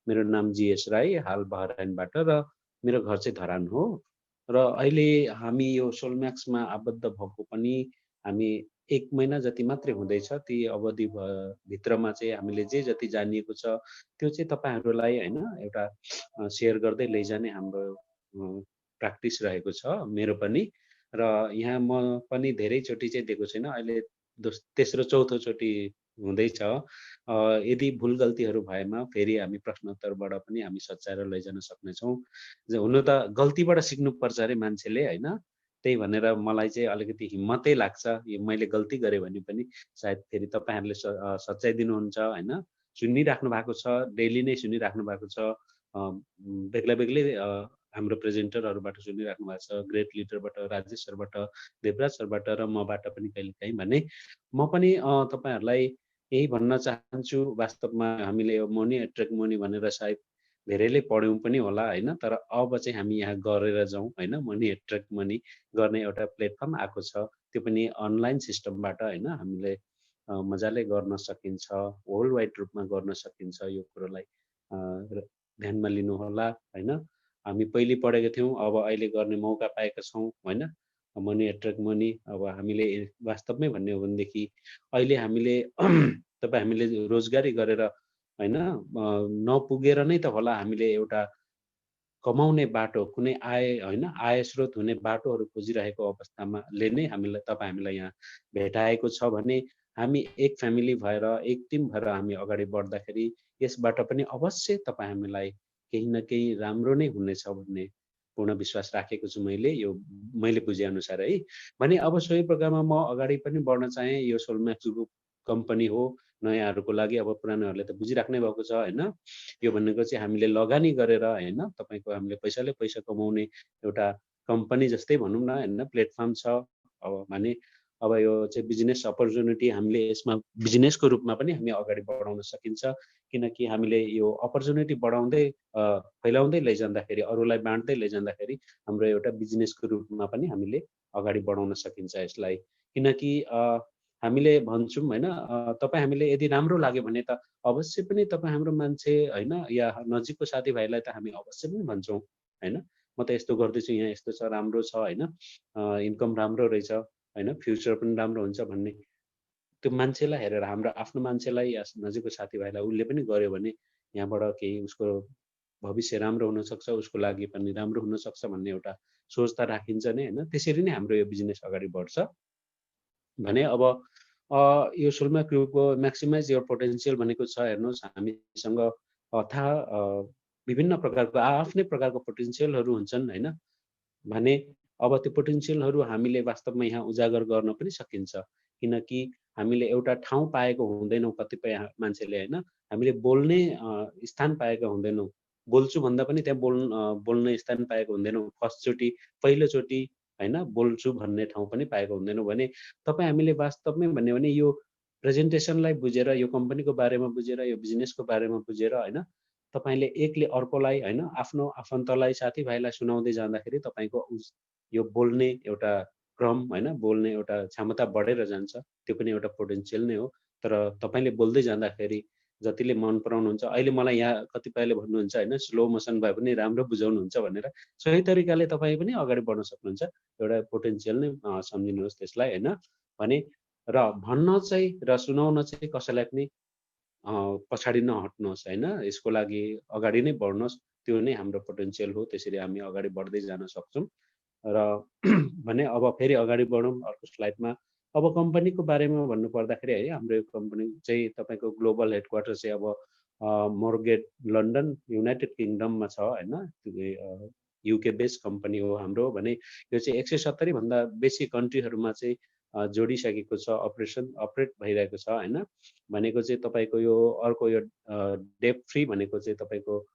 मेरो नाम जीएस राई, हाल बहराइनबाट, र मेरो घर चाहिँ धरान हो। र अहिले हामी यो सोलम्याक्समा आबद्ध भएको पनि हामी 1 महिना जति मात्रै हुँदैछ। ती अवधि भित्रमा चाहिँ हामीले जे जति जानिएको छ त्यो चाहिँ तपाईहरुलाई हैन एउटा सेयर गर्दै लैजाने हाम्रो प्र्याक्टिस रहेको छ, मेरो पनि। र यहाँ म पनि धेरैचोटि चाहिँ दिएको छैन, अहिले तेस्रो चौथो चोटि हुँदैछ। यदि भुल गल्तीहरू भएमा फेरि हामी प्रश्नोत्तरबाट पनि हामी सच्याएर लैजान सक्नेछौँ। हुनु त गल्तीबाट सिक्नुपर्छ अरे मान्छेले हैन, त्यही भनेर मलाई चाहिँ अलिकति हिम्मतै लाग्छ। यो मैले गल्ती गरेँ भने पनि सायद फेरि तपाईहरुले सच्याइदिनुहुन्छ हैन। सुनिराख्नु भएको छ, डेली नै सुनिराख्नु भएको छ। बेग्ला-बेग्लै हाम्रो प्रेजेन्टरहरुबाट सुनिराख्नु भएको छ, ग्रेट लिडरबाट, राजेश सरबाट, देवराज सरबाट र मबाट पनि कहिलेकाहीँ भने म पनि तपाईहरुलाई यही भन्न चाहन्छु। वास्तवमा हामीले यो मनी एट्र्याक्ट मनी भनेर सायद धेरैले पढ्यौं पनि होला हैन, तर अब चाहिँ हामी यहाँ गरेर जाउँ हैन। मनी एट्र्याक्ट मनी गर्ने एउटा प्लेटफर्म आएको छ, त्यो पनि अनलाइन सिस्टमबाट हैन। हामीले मजाले गर्न सकिन्छ, होल वाइड रूपमा गर्न सकिन्छ। यो कुरोलाई ध्यानमा लिनु होला हैन। हामी पहिले पढेका थियौं, अब अहिले गर्ने मौका पाएका छौं हैन। मनी एट्र्याक्ट मनी अब हामीले वास्तवमै भन्ने हो भनेदेखि अहिले हामीले हामीले रोजगारी गरेर हैन नपुगेर नै त होला हामीले एउटा कमाउने बाटो, कुनै आय हैन, आय स्रोत हुने बाटोहरू खोजिरहेको अवस्थामा ले नै हामीलाई यहाँ भेटाएको छ भने हामी एक फ्यामिली भएर, एक टिम भएर हामी अगाडि बढ्दाखेरि यसबाट पनि अवश्य हामीलाई केही न केही राम्रो नै हुनेछ भन्ने पूर्ण विश्वास राखेको छु मैले। यो मैले बुझे अनुसार है। भने अब सोही प्रकारमा म अगाडि पनि बढ्न चाहे। यो सोलम्याक्स ग्रुप कम्पनी हो, नयाँहरूको लागि। अब पुरानोहरूले त बुझिराख्नै भएको छ हैन। यो भनेको चाहिँ हामीले लगानी गरेर हैन, तपाईको हामीले पैसाले पैसा कमाउने एउटा कम्पनी जस्तै भनौँ न हैन, प्लेटफर्म छ। अब भने अब यो चाहिँ बिजनेस अपर्च्युनिटी हामीले यसमा बिजनेसको रूपमा पनि हामी अगाडि बढाउन सकिन्छ। किनकि हामीले यो अपर्च्युनिटी बढाउँदै फैलाउँदै लैजाँदाखेरि, अरूलाई बाँड्दै लैजाँदाखेरि हाम्रो एउटा बिजनेसको रूपमा पनि हामीले अगाडि बढाउन सकिन्छ यसलाई। किनकि हामीले भन्छौं हैन, हामीले यदि राम्रो लाग्यो भने त अवश्य पनि हाम्रो मान्छे हैन, या नजिकको साथीभाइलाई त हामी अवश्य पनि भन्छौं हैन। म त यस्तो गर्दैछु, यहाँ यस्तो छ, राम्रो छ हैन, इन्कम राम्रो रहेछ हैन, फ्युचर पनि राम्रो हुन्छ भन्ने त्यो मान्छेलाई हेरेर, हाम्रो आफ्नो मान्छेलाई या नजिकको साथीभाइलाई उसले पनि गर्यो भने यहाँबाट केही उसको भविष्य राम्रो हुन सक्छ, उसको लागि पनि राम्रो हुन सक्छ भन्ने एउटा सोच त राखिन्छ नै हैन। त्यसरी नै हाम्रो यो बिजनेस अगाडि बढ्छ भने अब यो सोलम्याक्स ग्रुपको म्याक्सिमाइज योर पोटेन्शियल भनेको छ। हेर्नुहोस्, हामीसँग अथाह विभिन्न प्रकारको आफ्नै प्रकारको पोटेन्शियलहरू हुन्छन् हैन। भने अब त्यो पोटेन्शियलहरू हामीले वास्तवमा यहाँ उजागर गर्न पनि सकिन्छ। किनकि हामीले एउटा ठाउँ पाएको हुँदैनौँ, कतिपय मान्छेले हैन, हामीले बोल्ने स्थान पाएका हुँदैनौँ। बोल्छु भन्दा पनि त्यहाँ बोल्ने स्थान पाएको हुँदैनौँ। फर्स्टचोटि, पहिलोचोटि हैन बोल्छु भन्ने ठाउँ पनि पाएको हुँदैनौँ भने हामीले वास्तवमै भन्यो भने यो प्रेजेन्टेसनलाई बुझेर, यो कम्पनीको बारेमा बुझेर, यो बिजनेसको बारेमा बुझेर हैन, तपाईले एकले अर्कोलाई हैन, आफ्नो आफन्तलाई, साथीभाइलाई सुनाउँदै जाँदाखेरि तपाईको यो बोल्ने एउटा क्रम हैन, बोल्ने एउटा क्षमता बढेर जान्छ। त्यो पनि एउटा पोटेन्शियल नै हो। तर तपाईले बोल्दै जाँदाखेरि जतिले मन पराउनुहुन्छ, अहिले मलाई यहाँ कतिपयले भन्नुहुन्छ हैन, स्लो मोसन भए पनि राम्रो बुझाउनुहुन्छ भनेर, सही तरिकाले तपाई पनि अगाडि बढ्न सक्नुहुन्छ। एउटा पोटेन्शियल नै सम्झिनुहोस् त्यसलाई हैन। भने र भन्न चाहिँ र सुनाउन चाहिँ कसैलाई पनि पछाडि नहट्नुहोस् हैन। यसको लागि अगाडि नै बढ्नुहोस्। त्यो नै हाम्रो पोटेन्शियल हो। त्यसरी हामी अगाडि बढ्दै जान सक्छौं। र भने अब फेरि अगाडि बढौँ अर्को स्लाइडमा। अब कम्पनीको बारेमा भन्नु पर्दाखेरि है, हाम्रो यो कम्पनी चाहिँ तपाईको ग्लोबल हेडक्वार्टर चाहिँ अब मोरगेट लन्डन, युनाइटेड किङडममा छ हैन। युके बेस्ड कम्पनी हो हाम्रो। भने यो चाहिँ 170 भन्दा बेसी कन्ट्रीहरुमा चाहिँ जोडिसकेको छ, अपरेट भइरहेको छ हैन। भनेको चाहिँ तपाईको यो अर्को यो डेब्ट फ्री भनेको चाहिँ तपाईको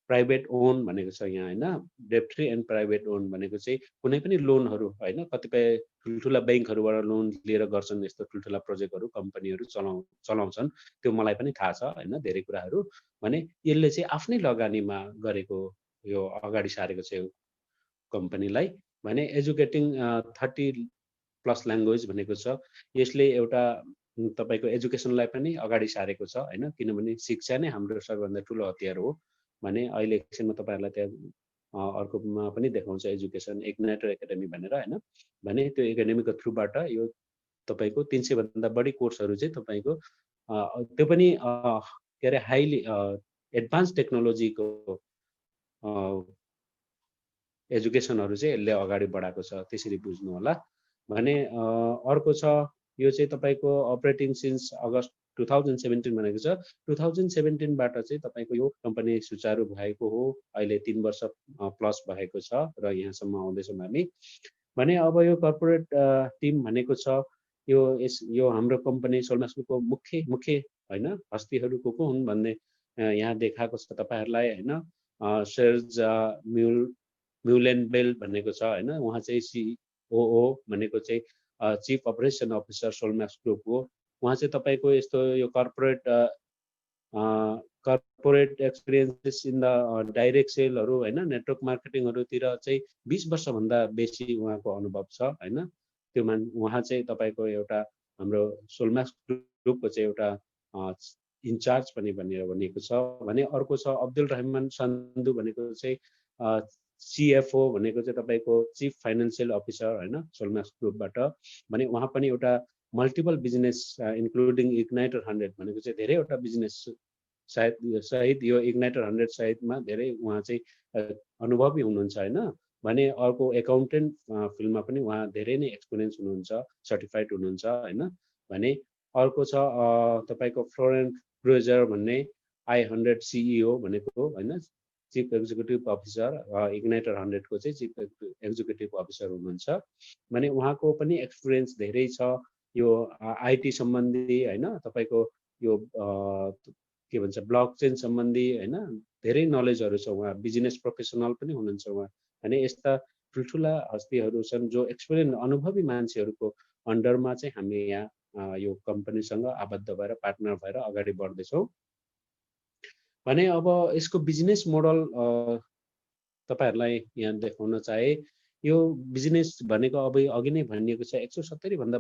प्राइभेट ओन भनेको छ यहाँ हैन। डेब्ट फ्री एन्ड प्राइभेट ओन भनेको चाहिँ कुनै पनि लोनहरु हैन, कतिपय ठुलठुला बैंकहरुबाट लोन लिएर गर्छन् यस्तो ठुलठुला प्रोजेक्टहरु, कम्पनीहरु चलाउँछन्। त्यो मलाई पनि थाहा छ हैन, धेरै कुराहरु। भने यसले चाहिँ आफ्नै लगानीमा गरेको यो अगाडि सारेको छ यो कम्पनीलाई। भने एजुकेटिङ 30+ ल्याङ्ग्वेज भनेको छ। यसले एउटा तपाईँको एजुकेसनलाई पनि अगाडि सारेको छ हैन, किनभने शिक्षा नै हाम्रो सबैभन्दा ठुलो हतियार हो भने अहिले एकछिनमा तपाईँहरूलाई त्यहाँ अर्कोमा पनि देखाउँछ एजुकेसन इग्नाइटर एकाडेमी भनेर हैन, भने त्यो एकाडेमीको थ्रुबाट यो तपाईँको 300 भन्दा बढी कोर्सहरू चाहिँ तपाईँको त्यो पनि के अरे हाइली एडभान्स टेक्नोलोजीको एजुकेसनहरू चाहिँ यसले अगाडि बढाएको छ, त्यसरी बुझ्नु होला। भने अर्को छ यो चाहिँ तपाईँको अपरेटिङ सिन्स अगस्त 2017 भनेको छ। 2017 बाट चाहिँ तपाईँको यो कम्पनी सुचारू भएको हो, अहिले 3 वर्ष प्लस भएको छ र यहाँसम्म आउँदैछौँ हामी। भने अब यो कर्पोरेट टिम भनेको छ यो हाम्रो कम्पनी सोलमाक्स ग्रुपको मुख्य हैन हस्तीहरू को हुन् भन्ने यहाँ देखाएको छ तपाईँहरूलाई हैन। सेर्ज म्युलेनबेल भनेको छ हैन, उहाँ चाहिँ सिओओ भनेको चाहिँ चिफ अपरेसन अफिसर सोलमाक्स ग्रुप हो। उहाँ चाहिँ तपाईँको यस्तो यो corporate experiences in the direct सेलहरू हैन, नेटवर्क मार्केटिङहरूतिर चाहिँ 20 वर्षभन्दा बेसी उहाँको अनुभव छ हैन। त्यो उहाँ चाहिँ तपाईँको एउटा हाम्रो सोलमाक्स ग्रुपको चाहिँ एउटा इन्चार्ज पनि भनिएको छ। भने अर्को छ अब्दुल रहमान सन्धु भनेको चाहिँ CFO भनेको चाहिँ तपाईँको चिफ फाइनेन्सियल अफिसर हैन सोलमाक्स ग्रुपबाट। भने उहाँ पनि एउटा मल्टिपल बिजनेस इन्क्लुडिङ इग्नाइटर 100 भनेको चाहिँ धेरैवटा बिजनेस सहित यो इग्नाइटर 100 सहितमा धेरै उहाँ चाहिँ अनुभवी हुनुहुन्छ हैन। भने अर्को एकाउन्टेन्ट फिल्डमा पनि उहाँ धेरै नै एक्सपिरियन्स हुनुहुन्छ, सर्टिफाइड हुनुहुन्छ हैन। भने अर्को छ तपाईँको फ्लोरेन्ट क्रुजर भन्ने I100 CEO भनेको हैन, चिफ एक्जिक्युटिभ अफिसर इग्नाइटर 100 को चाहिँ चिफ एक्जिक्युटिभ अफिसर हुनुहुन्छ। भने उहाँको पनि एक्सपिरियन्स धेरै छ यो IT सम्बन्धी हैन, तपाईँको यो के भन्छ ब्लकचेन सम्बन्धी हैन, धेरै नलेजहरू छ। उहाँ बिजनेस प्रोफेसनल पनि हुनुहुन्छ उहाँ। अनि यस्ता ठुल्ठुला हस्तीहरू छन् जो एक्सपिरियन्स अनुभवी मान्छेहरूको अन्डरमा चाहिँ हामी यहाँ यो कम्पनीसँग आबद्ध भएर पार्टनर भएर अगाडि बढ्दैछौँ। भने अब यसको बिजनेस मोडल तपाईँहरूलाई यहाँ देखाउन चाहे, यो बिजनेस भनेको अब अघि नै भनिएको छ 170 भन्दा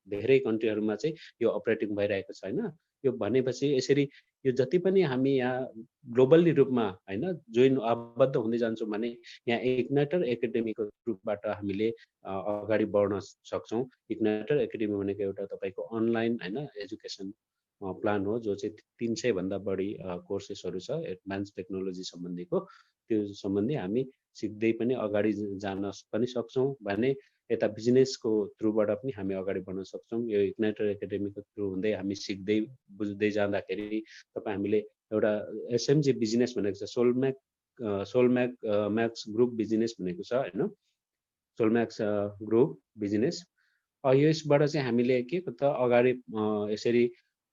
धेरै कन्ट्रीहरूमा चाहिँ यो अपरेटिङ भइरहेको छ हैन। यो भनेपछि यसरी यो जति पनि हामी यहाँ ग्लोबली रूपमा हैन जोइन आबद्ध हुँदै जान्छौँ भने यहाँ इग्नाइटर एकाडेमीको रूपबाट हामीले अगाडि बढ्न सक्छौँ। इग्नाइटर एकाडेमी भनेको एउटा तपाईँको अनलाइन हैन एजुकेसन प्लान हो जो चाहिँ 300 भन्दा बढी कोर्सेसहरू छ एडभान्स टेक्नोलोजी सम्बन्धीको। त्यो सम्बन्धी हामी सिक्दै पनि अगाडि जान पनि सक्छौँ। भने यता बिजनेसको थ्रुबाट पनि हामी अगाडि बढ्न सक्छौँ। यो इग्नाइटर एकाडेमीको थ्रु हुँदै हामी सिक्दै बुझ्दै जाँदाखेरि तपाईँ हामीले एउटा SMG बिजनेस भनेको छ, सोलम्याक्स ग्रुप बिजनेस भनेको छ हैन, सोलम्याक्स ग्रुप बिजनेस। यसबाट चाहिँ हामीले के त अगाडि यसरी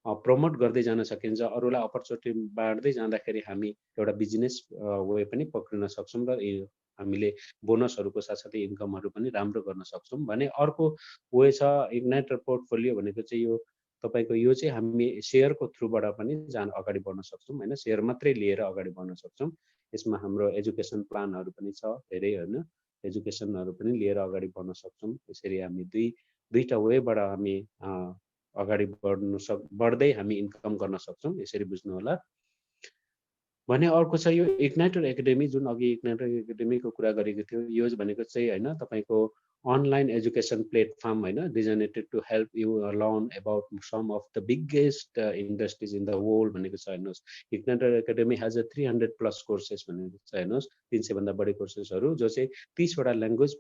प्रमोट गर्दै जान सकिन्छ, अरूलाई अपर्च्युनिटी बाँड्दै जाँदाखेरि हामी एउटा बिजनेस वे पनि पक्रिन सक्छौँ र हामीले बोनसहरूको साथसाथै इन्कमहरू पनि राम्रो गर्न सक्छौँ। भने अर्को वे छ इग्नाइटर पोर्टफोलियो भनेको चाहिँ यो तपाईँको यो चाहिँ हामी सेयरको थ्रुबाट पनि अगाडि बढ्न सक्छौँ हैन, सेयर मात्रै लिएर अगाडि बढ्न सक्छौँ। यसमा हाम्रो एजुकेसन प्लानहरू पनि छ धेरै हैन, एजुकेसनहरू पनि लिएर अगाडि बढ्न सक्छौँ। यसरी हामी दुईटा वेबाट हामी अगाडि बढ्दै हामी इन्कम गर्न सक्छौँ, यसरी बुझ्नु होला। भने अर्को छ यो इग्नाइटर एकाडेमी, जुन अघि इग्नाइटर एकाडेमीको कुरा गरेको थियो, यो भनेको चाहिँ हैन तपाईँको अनलाइन एजुकेसन प्लेटफर्म हैन, designated to help you learn about some of the biggest industries in the world भनेको छ हेर्नुहोस्। इग्नाइटर एकाडेमी हेज 300+ कोर्सेस भनेको छ हेर्नुहोस्, 300 भन्दा बढी कोर्सेसहरू जो चाहिँ 30 वटा ल्याङ्ग्वेज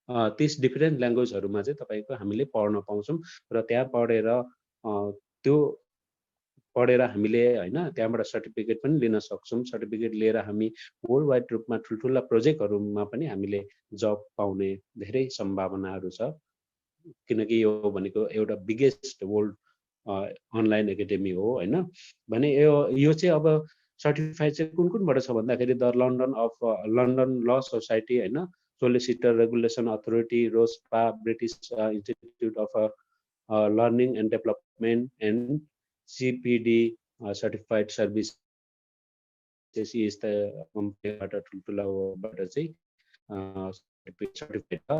30 डिफरेन्ट ल्याङ्ग्वेजहरूमा चाहिँ तपाईँको हामीले पढ्न पाउँछौँ र त्यहाँ पढेर हामीले हैन त्यहाँबाट सर्टिफिकेट पनि लिन सक्छौँ। सर्टिफिकेट लिएर हामी वर्ल्ड वाइड रूपमा ठुल्ठुला प्रोजेक्टहरूमा पनि हामीले जब पाउने धेरै सम्भावनाहरू छ, किनकि यो भनेको एउटा बिगेस्ट वर्ल्ड अनलाइन एकाडेमी हो हैन। भने यो चाहिँ अब सर्टिफाइड चाहिँ कुनबाट छ भन्दाखेरि द लन्डन ल सोसाइटी हैन, solicitor regulation authority, RoSPA, British institute of learning and development and CPD certified service कम्पनीबाट ठुल्ठुलाबाट चाहिँ सर्टिफाइड छ।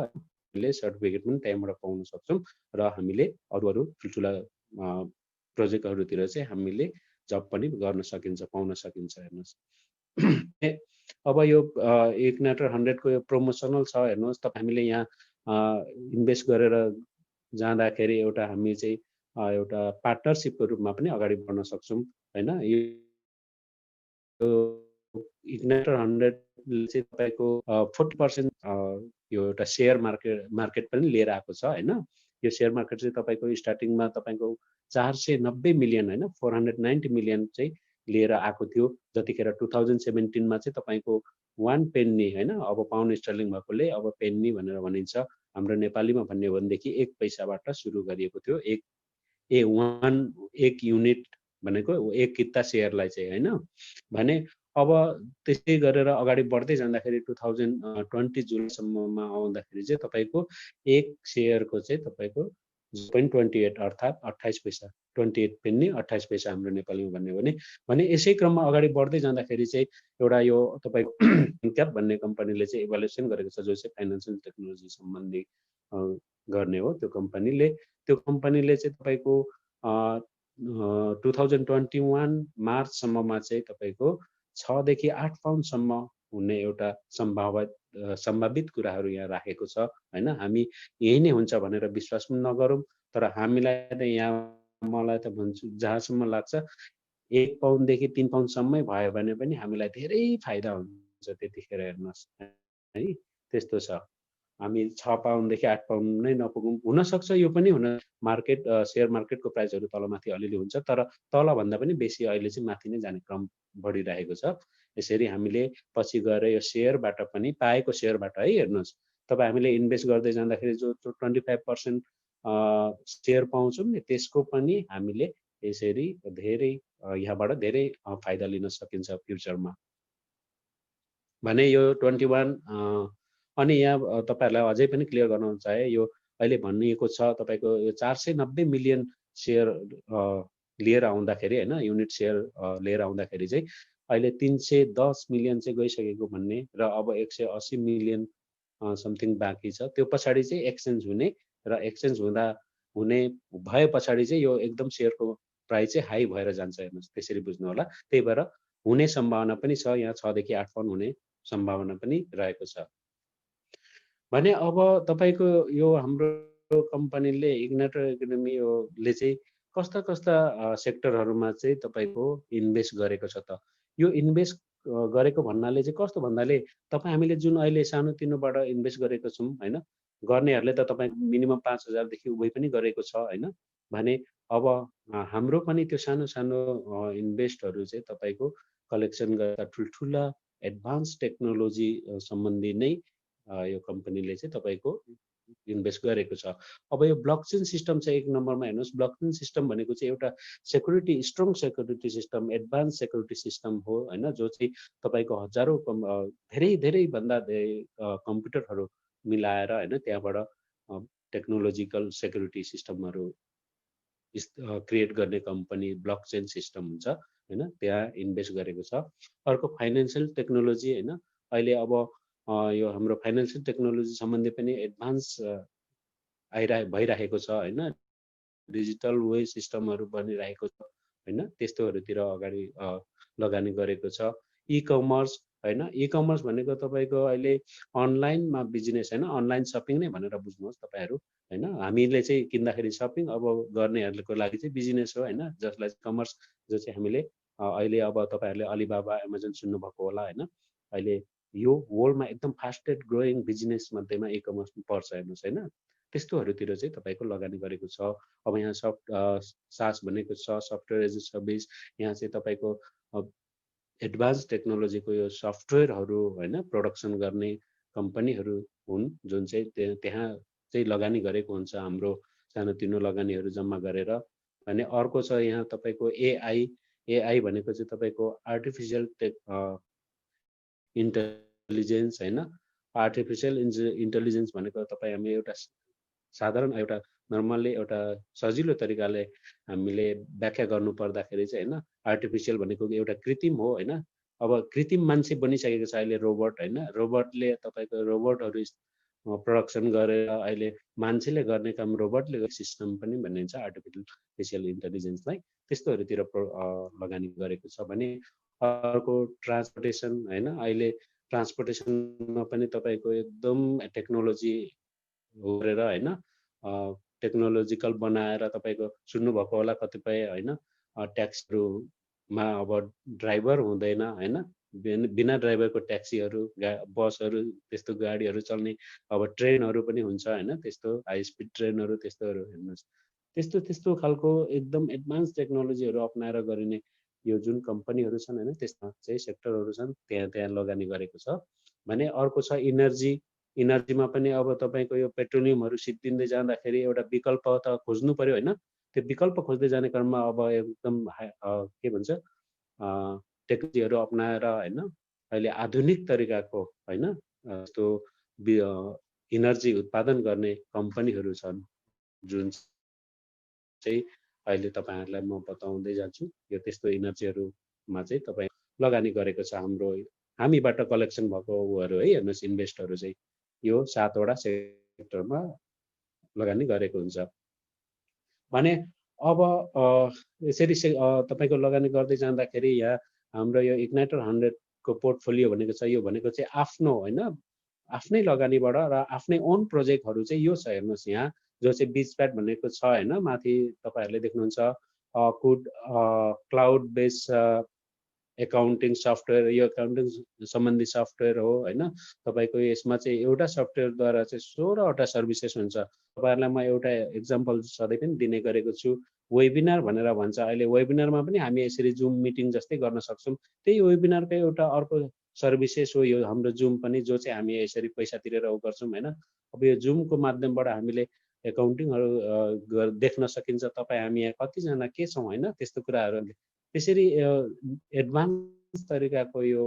हामीले सर्टिफिकेट पनि त्यहाँबाट पाउन सक्छौँ र हामीले अरू ठुल्ठुला प्रोजेक्टहरूतिर चाहिँ हामीले जब पनि गर्न सकिन्छ, पाउन सकिन्छ। हेर्नुहोस् अब यो इग्नाइटर 100 को यो प्रमोसनल छ। हेर्नुहोस् तपाईँ हामीले यहाँ इन्भेस्ट गरेर जाँदाखेरि एउटा हामी चाहिँ एउटा पार्टनरसिपको रूपमा पनि अगाडि बढ्न सक्छौँ हैन। यो इग्नाइटर 100 चाहिँ तपाईँको 40% यो एउटा शेयर मार्केट पनि लिएर आएको छ हैन। यो शेयर मार्केट चाहिँ तपाईँको स्टार्टिङमा तपाईँको 490 मिलियन हैन 490 मिलियन चाहिँ लिएर आएको थियो। जतिखेर 2017 मा चाहिँ तपाईँको 1 पेन्नी हैन, अब पाउन्ड स्टर्लिङ भएकोले अब पेन्नी भनेर भनिन्छ। हाम्रो नेपालीमा भन्ने हो भनेदेखि 1 पैसाबाट सुरु गरिएको थियो। एक युनिट भनेको 1 किता शेयरलाई चाहिँ हैन भने अब त्यसै गरेर अगाडि बढ्दै जाँदाखेरि 2020 जुलाईसम्ममा आउँदाखेरि चाहिँ तपाईँको 1 शेयरको चाहिँ तपाईँको 0.28 अर्थात् 28 पैसा 28 पेन्नी 28 पैसा हाम्रो नेपालीमा भन्ने हो भने यसै क्रममा अगाडि बढ्दै जाँदाखेरि चाहिँ एउटा यो तपाईँको क्याप भन्ने कम्पनीले चाहिँ इभ्यालुएसन गरेको छ, जो चाहिँ फाइनान्सियल टेक्नोलोजी सम्बन्धी गर्ने हो। त्यो कम्पनीले चाहिँ तपाईँको 2021 मार्चसम्ममा चाहिँ तपाईँको 6 देखि 8 पाउन्डसम्म हुने एउटा सम्भावित कुराहरू यहाँ राखेको छ हैन। हामी यही नै हुन्छ भनेर विश्वास पनि नगरौँ, तर हामीलाई त यहाँ मलाई त भन्छु जहाँसम्म लाग्छ 1 पाउन्डदेखि 3 पाउन्डसम्मै भयो भने पनि हामीलाई धेरै फाइदा हुन्छ त्यतिखेर। हेर्नुहोस् है त्यस्तो छ। हामी 6 पाउन्डदेखि 8 पाउन्ड नै नपुगौँ, हुनसक्छ यो पनि हुन मार्केट शेयर मार्केटको प्राइसहरू तलमाथि अलिअलि हुन्छ, तर तलभन्दा पनि बेसी अहिले चाहिँ माथि नै जाने क्रम बढिरहेको छ। यसरी हामीले पछि गएर यो शेयरबाट पनि पाएको शेयरबाट है हेर्नुहोस् तपाईँ हामीले इन्भेस्ट गर्दै जाँदाखेरि जो 25% शेयर पाउँछौँ नि त्यसको पनि हामीले यसरी धेरै यहाँबाट धेरै फाइदा लिन सकिन्छ फ्युचरमा भने यो 21 अनि यहाँ तपाईहरुलाई अझै पनि क्लियर गराउन चाहे यो अहिले भनिएको छ तपाईको यो 490 मिलियन शेयर लिएर आउँदाखेरि हैन युनिट शेयर लिएर आउँदाखेरि चाहिँ अहिले 310 मिलियन चाहिँ गइसकेको भन्ने र अब 180 मिलियन समथिङ बाँकी छ। त्यो पछाडी चाहिँ एक्सचेन्ज हुने र एक्सचेन्ज हुने भए पछाडी चाहिँ यो एकदम शेयरको प्राइस चाहिँ हाई भएर जान्छ। हेर्नुस् त्यसरी बुझ्नु होला। त्यही भएर हुने सम्भावना पनि छ, यहाँ 6 देखि 8 पाउन्ड हुने सम्भावना पनि रहेको छ। भने अब तपाईको यो हाम्रो कम्पनीले इग्नाइटर एकाडेमी ले चाहिँ कस्ता सेक्टरहरुमा चाहिँ तपाईको इन्भेस्ट गरेको छ त। यो इन्भेस्ट गरेको भन्नाले चाहिँ कस्तो भन्नाले तपाई हामीले जुन अहिले सानोतिनोबाट इन्भेस्ट गरेको छौं हैन, गर्नेहरुले त तपाई मिनिमम 5000 देखि उभै पनि गरेको छ हैन। भने अब हाम्रो पनि त्यो सानो इन्भेस्टहरु चाहिँ तपाईको कलेक्सन गर्दा ठुलठुला एडभान्स टेक्नोलोजी सम्बन्धी नै यो कम्पनीले चाहिँ तपाईको इन्भेस्ट गरेको छ। अब यो ब्लकचेन सिस्टम चाहिँ एक नम्बरमा हेर्नुस्। ब्लकचेन सिस्टम भनेको चाहिँ एउटा security strong security system advance security system हो हैन, जो चाहिँ तपाईको हजारौं धेरै भन्दा धेरै कम्प्युटरहरु मिलाएर हैन त्यहाँबाट टेक्नोलोजिकल सेक्युरिटी सिस्टमहरु क्रिएट गर्ने कम्पनी ब्लकचेन सिस्टम हुन्छ हैन, त्यहाँ इन्भेस्ट गरेको छ। अर्को फाइनान्शियल टेक्नोलोजी हैन, अहिले अब यो हाम्रो फाइनान्शियल टेक्नोलोजी सम्बन्धी पनि एडभान्स भइरहेको छ हैन। डिजिटल वे सिस्टमहरु बनिरहेको छ हैन, त्यस्तोहरुतिर अगाडि लगानी गरेको छ। ई कमर्स हैन, ई कमर्स भनेको तपाईको अहिले अनलाइनमा बिजनेस हैन, अनलाइन शपिङ नै भनेर बुझ्नुहोस् तपाईहरु हैन। हामीले चाहिँ किन्दाखेरि शपिङ, अब गर्नेहरुको लागि चाहिँ बिजनेस हो हैन, जसलाई कमर्स जो चाहिँ हामीले अहिले अब तपाईहरुले अलिबाबा अमेजन सुन्नु भएको होला हैन। अहिले यो वर्ल्डमा एकदम फास्टेस्ट ग्रोइङ बिजनेस मध्येमा ई कमर्स पर्छ हेर्नुस् हैन। त्यस्तोहरुतिर चाहिँ तपाईको लगानी गरेको छ। अब यहाँ सास भनेको छ सफ्टवेयर एज अ सर्भिस। यहाँ चाहिँ तपाईको एडभान्स टेक्नोलोजीको यो सफ्टवेयरहरु हैन प्रोडक्सन गर्ने कम्पनीहरु हुन्, जुन चाहिँ त्यहाँ चाहिँ लगानी गरेको हुन्छ हाम्रो सानोतिनो लगानीहरु जम्मा गरेर। भने अर्को छ यहाँ तपाईको एआई भनेको चाहिँ तपाईको आर्टिफिशियल इन्टेलिजेन्स हैन। आर्टिफिशियल इन्टेलिजेन्स भनेको तपाई हामी एउटा साधारण एउटा नर्मली एउटा सजिलो तरिकाले हामीले व्याख्या गर्नु पर्दाखेरि चाहिँ हैन, आर्टिफिशियल भनेको एउटा कृत्रिम हो हैन। अब कृत्रिम मान्छे बनिसकेको छ अहिले रोबोट हैन। रोबोटले तपाईको रोबोटहरु प्रोडक्सन गरेर अहिले मान्छेले गर्ने काम रोबोटले सिस्टम पनि भनिन्छ आर्टिफिसियल इन्टेलिजेन्सलाई, त्यस्तोहरूतिर लगानी गरेको छ भने अर्को ट्रान्सपोर्टेसन होइन, अहिले ट्रान्सपोर्टेसनमा पनि तपाईँको एकदम टेक्नोलोजी गरेर होइन, टेक्नोलोजिकल बनाएर तपाईँको सुन्नुभएको होला कतिपय होइन, ट्याक्सीहरूमा अब ड्राइभर हुँदैन होइन, बिना ड्राइभरको ट्याक्सीहरू बसहरू त्यस्तो गाडीहरू चल्ने, अब ट्रेनहरू पनि हुन्छ होइन, त्यस्तो हाई स्पिड ट्रेनहरू त्यस्तोहरू हेर्नुहोस्, त्यस्तो त्यस्तो खालको एकदम एडभान्स टेक्नोलोजीहरू अप्नाएर गरिने यो जुन कम्पनीहरू छन् होइन, त्यसमा चाहिँ सेक्टरहरू छन्, त्यहाँ लगानी गरेको छ भने अर्को छ इनर्जीमा पनि अब तपाईँको यो पेट्रोलियमहरू सिद्धिँदै जाँदाखेरि एउटा विकल्प त खोज्नु पर्यो होइन, त्यो विकल्प खोज्दै जाने क्रममा अब एकदम के भन्छ टेक्नोलोजीहरू अप्नाएर होइन, अहिले आधुनिक तरिकाको होइन यस्तो इनर्जी उत्पादन गर्ने कम्पनीहरू छन् जुन चाहिँ अहिले तपाईँहरूलाई म बताउँदै जान्छु। यो त्यस्तो इनर्जीहरूमा चाहिँ तपाईँ लगानी गरेको छ हामीबाट कलेक्सन भएको उहरू है, हेर्नुहोस् इन्भेस्टहरू चाहिँ यो 7 वटा सेक्टरमा लगानी गरेको हुन्छ भने अब यसरी तपाईँको लगानी गर्दै जाँदाखेरि यहाँ हाम्रो यो इग्नाइटर 100को पोर्टफोलियो भनेको छ, यो भनेको चाहिँ आफ्नो होइन, आफ्नै लगानीबाट र आफ्नै ओन प्रोजेक्टहरू चाहिँ यो छ, हेर्नुहोस् यहाँ जो चाहिँ बिचप्याड भनेको छ होइन, माथि तपाईँहरूले देख्नुहुन्छ क्लाउड बेस एकाउन्टिङ सफ्टवेयर, यो एकाउन्टिङ सम्बन्धी सफ्टवेयर हो होइन, तपाईँको यसमा चाहिँ एउटा सफ्टवेयरद्वारा चाहिँ 16वटा सर्भिसेस हुन्छ। तपाईँहरूलाई म एउटा इक्जाम्पल सधैँ पनि दिने गरेको छु, वेबिनार भनेर भन्छ, अहिले वेबिनारमा पनि हामी यसरी जुम मिटिङ जस्तै गर्न सक्छौँ, त्यही वेबिनारको एउटा अर्को सर्भिसेस हो यो हाम्रो जुम पनि, जो चाहिँ हामी यसरी पैसा तिरेर गर्छौँ होइन। अब यो जुमको माध्यमबाट हामीले एकाउन्टिङहरू देख्न सकिन्छ, तपाईँ हामी यहाँ कतिजना के छौँ होइन, त्यस्तो कुराहरू त्यसरी एडभान्स तरिकाको यो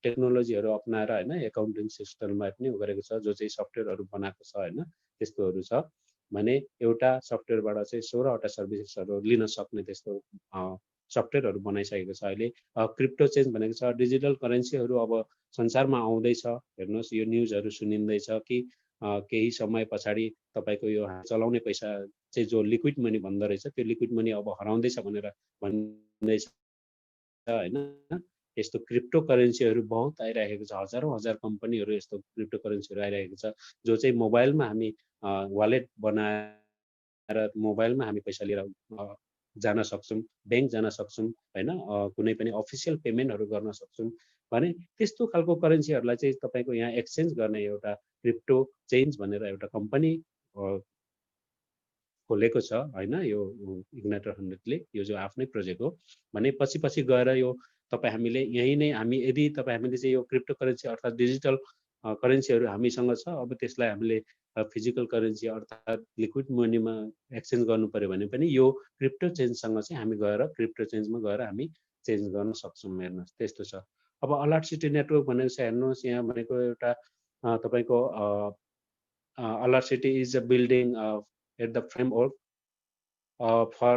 टेक्नोलोजीहरू अप्नाएर होइन एकाउन्टिङ सिस्टममा पनि गरेको छ, जो चाहिँ सफ्टवेयरहरू बनाएको छ होइन, त्यस्तोहरू छ भने एउटा सफ्टवेयरबाट चाहिँ 16वटा सर्भिसेसहरू लिन सक्ने त्यस्तो सफ्टवेयरहरू बनाइसकेको छ। अहिले क्रिप्टो चेन्ज भनेको छ, डिजिटल करेन्सीहरू अब संसारमा आउँदैछ, हेर्नुहोस् यो न्युजहरू सुनिँदैछ कि केही समय पछाडि तपाईँको यो चलाउने पैसा चाहिँ जो लिक्विड मनी भन्दो रहेछ, त्यो लिक्विड मनी अब हराउँदैछ भनेर भन्दैछ होइन। यस्तो क्रिप्टो करेन्सीहरू बहुत आइरहेको छ, हजारौँ हजार कम्पनीहरू यस्तो क्रिप्टो करेन्सीहरू आइरहेको छ, जो चाहिँ मोबाइलमा हामी वालेट बनाएर मोबाइलमा हामी पैसा लिएर जान सक्छौँ, ब्याङ्क जान सक्छौँ होइन, कुनै पनि अफिसियल पेमेन्टहरू गर्न सक्छौँ भने त्यस्तो खालको करेन्सीहरूलाई चाहिँ तपाईँको यहाँ एक्सचेन्ज गर्ने एउटा क्रिप्टो चेन्ज भनेर एउटा कम्पनी खोलेको छ होइन, यो इग्नाइटर 100ले, यो जो आफ्नै प्रोजेक्ट हो भने पछि गएर यो तपाईँ हामीले यही नै यदि हामीले चाहिँ यो क्रिप्टो करेन्सी अर्थात् डिजिटल करेन्सीहरू हामीसँग छ, अब त्यसलाई हामीले फिजिकल करेन्सी अर्थात् लिक्विड मनीमा एक्सचेन्ज गर्नु पर्यो भने पनि यो क्रिप्टो चेन्जसँग चाहिँ हामी गएर क्रिप्टो चेन्जमा गएर हामी चेन्ज गर्न सक्छौँ, हेर्नुहोस् त्यस्तो छ। अब अलर्ट सिटी नेटवर्क भनेको छ, हेर्नुहोस् यहाँ भनेको एउटा तपाईँको alert city is a building at the framework for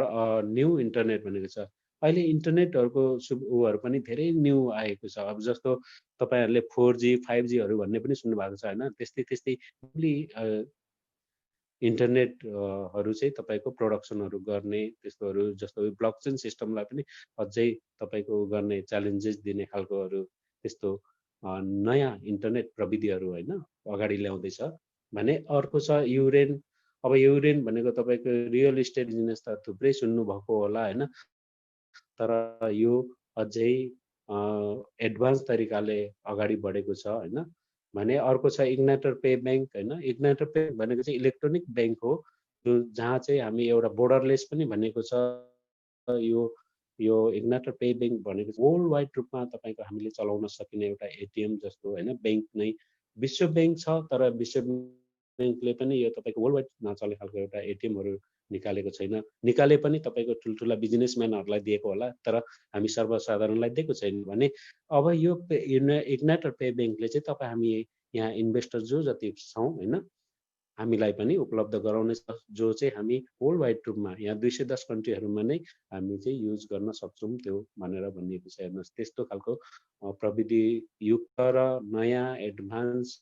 new internet भनेको छ। अहिले इन्टरनेटहरूको उहरू पनि धेरै न्यू आएको छ, अब जस्तो तपाईँहरूले 4G 5Gहरू भन्ने पनि सुन्नु भएको छ होइन, त्यस्तै इन्टरनेटहरू चाहिँ तपाईँको प्रोडक्सनहरू गर्ने त्यस्तोहरू, जस्तो ब्लकचेन सिस्टमलाई पनि अझै तपाईँको गर्ने च्यालेन्जेस दिने खालकोहरू त्यस्तो नयाँ इन्टरनेट प्रविधिहरू होइन अगाडि ल्याउँदैछ भने अर्को छ युरेन। अब युरेन भनेको तपाईँको रियल इस्टेट बिजनेस त थुप्रै सुन्नुभएको होला होइन, तर यो अझै एडभान्स तरिकाले अगाडि बढेको छ होइन भने अर्को छ इग्नाइटर पे ब्याङ्क होइन। इग्नाइटर पे भनेको चाहिँ इलेक्ट्रोनिक ब्याङ्क हो, जहाँ चाहिँ हामी एउटा बोर्डरलेस पनि भनेको छ। यो इग्नाइटर पे ब्याङ्क भनेको वर्ल्ड वाइड रूपमा तपाईँको हामीले चलाउन सकिने एउटा एटिएम जस्तो होइन ब्याङ्क नै। विश्व ब्याङ्क छ, तर विश्व ब्याङ्कले पनि यो तपाईँको वर्ल्ड वाइड नचल्ने खालको एउटा एटिएमहरू निकालेको छैन, निकाले पनि तपाईँको ठुल्ठुला बिजनेसम्यानहरूलाई दिएको होला, तर हामी सर्वसाधारणलाई दिएको छैन भने अब यो इग्नाइटर पे ब्याङ्कले चाहिँ तपाईँ हामी यहाँ इन्भेस्टर जो जति छौँ होइन हामीलाई पनि उपलब्ध गराउनेछ, जो चाहिँ हामी वर्ल्ड वाइड रूपमा यहाँ 210 कन्ट्रीहरूमा नै हामी चाहिँ युज गर्न सक्छौँ त्यो भनेर भनिएको छ। हेर्नुहोस् त्यस्तो खालको प्रविधि युक्त र नयाँ एडभान्स